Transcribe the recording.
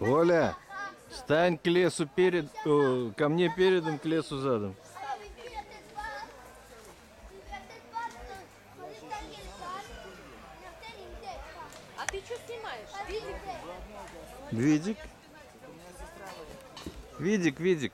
Оля, стань к лесу ко мне передом, к лесу задом. А ты что снимаешь? Видик? Видик? Видик, Видик.